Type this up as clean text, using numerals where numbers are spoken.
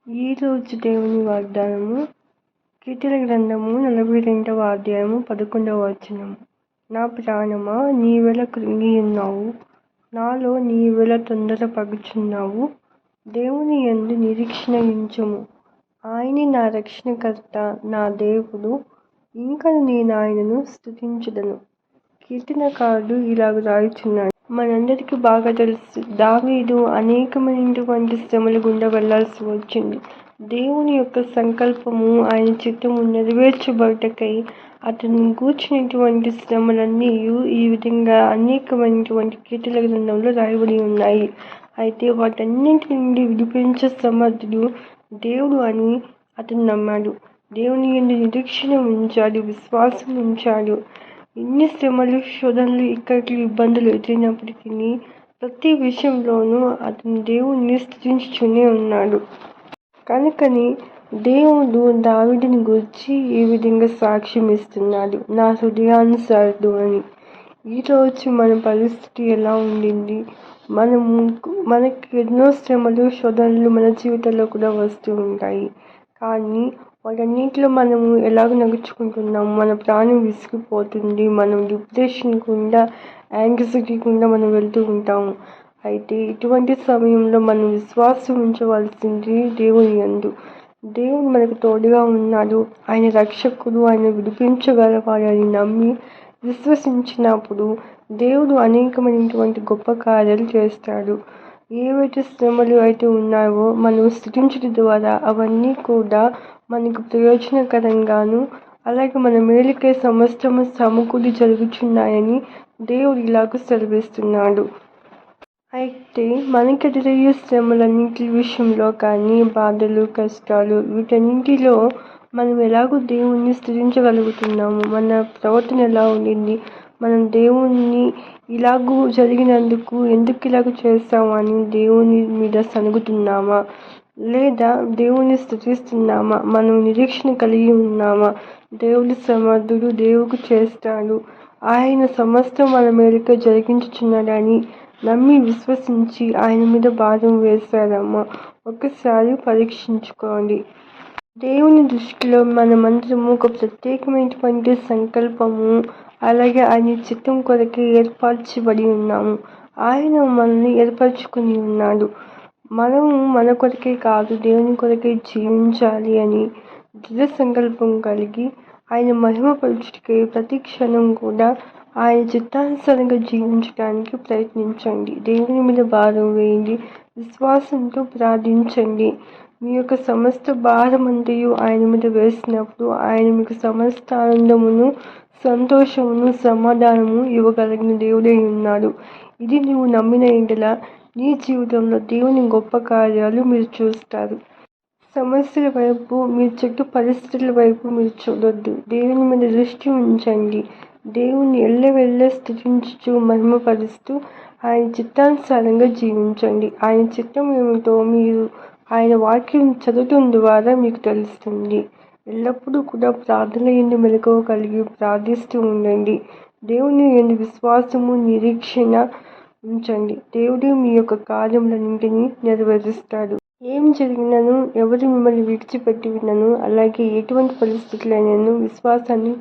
ఈరోజు దేవుని వాగ్దానము కీర్తన గ్రంథము 42వ అధ్యాయము 11వ వచనము. నా ప్రాణమా, నీవెల కృంగి ఉన్నావు, నాలో నీవెల తొందరపడుచున్నావు. దేవుని యందు నిరీక్షణ ఉంచుము, ఆయనే నా రక్షణకర్త, నా దేవుడు, ఇంకను నేను ఆయనను స్తుతించుదను. కీర్తనకారుడు ఇలాగ రాయుచున్నాడు. మనందరికీ బాగా తెలుసు, దావీదు అనేకమైనటువంటి శ్రమల గుండా వెళ్లాల్సి వచ్చింది. దేవుని యొక్క సంకల్పము, ఆయన చిత్తము నెరవేర్చబడటకై అతను కూర్చున్నటువంటి శ్రమలన్నీ ఈ విధంగా అనేకమైనటువంటి కీర్తన గ్రంథంలో రాయబడి ఉన్నాయి. అయితే వాటన్నింటి నుండి విడిపించే సమర్థుడు దేవుడు అని అతను నమ్మాడు. దేవుని యందు నిరీక్షణ ఉంచాడు, విశ్వాసం ఉంచాడు. ఎన్ని శ్రమలు, శోధనలు, ఇక్కడికి ఇబ్బందులు ఎదురైనప్పటికీ ప్రతి విషయంలోనూ అతను దేవుణ్ణి స్తుతించుతూనే ఉన్నాడు. కనుకని దేవుడు దావీదుని గురించి ఈ విధంగా సాక్ష్యం ఇస్తున్నాడు, నా హృదయానుసారుడు అని. ఈరోజు మన పరిస్థితి ఎలా ఉండింది? మనకి ఎన్నో శ్రమలు, శోధనలు మన జీవితంలో కూడా వస్తూ ఉంటాయి. కానీ వాటన్నింటిలో మనము ఎలాగ నడుచుకుంటున్నాము? మన ప్రాణం విసిగిపోతుంది, మనం డిప్రెషన్ గుండా, యాంగ్జైటీ గుండా మనం వెళ్తూ ఉంటాము. అయితే ఇటువంటి సమయంలో మనం విశ్వాసం ఉంచవలసింది దేవుని యందు. దేవుడు మనకు తోడుగా ఉన్నాడు, ఆయన రక్షకుడు, ఆయన విడిపించగలవాడు అని నమ్మి విశ్వసించినప్పుడు దేవుడు అనేకమైనటువంటి గొప్ప కార్యాలు చేస్తాడు. ఏవైతే శ్రమలు అయితే ఉన్నాయో మనం స్తుతించడం ద్వారా అవన్నీ కూడా మనకు ప్రయోజనకరంగాను, అలాగే మన మేలుకే సమస్తము సమకూడి జరుగుతున్నాయని దేవుడు ఇలాగ సెలవిస్తున్నాడు. అయితే మనకెదురయ్యే శ్రమలన్నింటి విషయంలో కానీ, బాధలు, కష్టాలు, వీటన్నింటిలో మనం ఎలాగో దేవుణ్ణి స్తుతించగలుగుతున్నాము? మన ప్రవర్తన ఎలా ఉండింది? మనం దేవుణ్ణి ఇలాగూ జరిగినందుకు ఎందుకు ఇలాగ చేస్తామని దేవుని మీద సనుగుతున్నామా? లేదా దేవుని స్తుతిస్తున్నామా? మనం నిరీక్షణ కలిగి ఉన్నామా? దేవుడు సమర్థుడు, దేవుడు చేస్తాడు, ఆయన సమస్తం మన మేలుకే జరిగించుచున్నాడని నమ్మి విశ్వసించి ఆయన మీద భారం వేశారమ్మా? ఒకసారి పరీక్షించుకోండి. దేవుని దృష్టిలో మనమందరము ఒక ప్రత్యేకమైనటువంటి సంకల్పము, అలాగే ఆయన చిత్తం కొరకే ఏర్పరచబడి ఉన్నాము. ఆయన మనల్ని ఏర్పరచుకుని ఉన్నాడు. మనము మన కొరకే కాదు, దేవుని కొరకే జీవించాలి అని దృఢ సంకల్పం కలిగి ఆయన మహిమపరచుటకై ప్రతి క్షణం కూడా ఆయన చిత్తానుసారంగా జీవించడానికి ప్రయత్నించండి. దేవుని మీద భారం వేయండి, విశ్వాసంతో ప్రార్థించండి. మీ యొక్క సమస్త భారమంతయు ఆయన మీద వేసినప్పుడు ఆయన మీకు సమస్త ఆనందమును, సంతోషమును, సమాధానము ఇవ్వగలిగిన దేవుడై ఉన్నాడు. ఇది నువ్వు నమ్మిన ఎడల నీ జీవితంలో దేవుని గొప్ప కార్యాలు మీరు చూస్తారు. సమస్యల వైపు, మీ చుట్టూ పరిస్థితుల వైపు మీరు చూడొద్దు. దేవుని మీద దృష్టి ఉంచండి. దేవుని ఎల్లవెల్ల స్తుతించుచు, మహిమపరుస్తూ ఆయన చిత్తానుసారంగా జీవించండి. ఆయన చిత్తం ఏమిటో మీరు ఆయన వాక్యం చదవటం ద్వారా మీకు తెలుస్తుంది. ఎల్లప్పుడూ కూడా ప్రార్థన యందు మెలకువ కలిగి ప్రార్థిస్తూ ఉండండి. దేవుని యందు విశ్వాసము, నిరీక్షణ ఉంచండి. దేవుడు మీ యొక్క కార్యములన్నింటినీ నెరవేరుస్తాడు. ఏం జరిగినను, ఎవరు మిమ్మల్ని విడిచిపెట్టి వినను, అలాగే ఎటువంటి పరిస్థితులైనను విశ్వాసాన్ని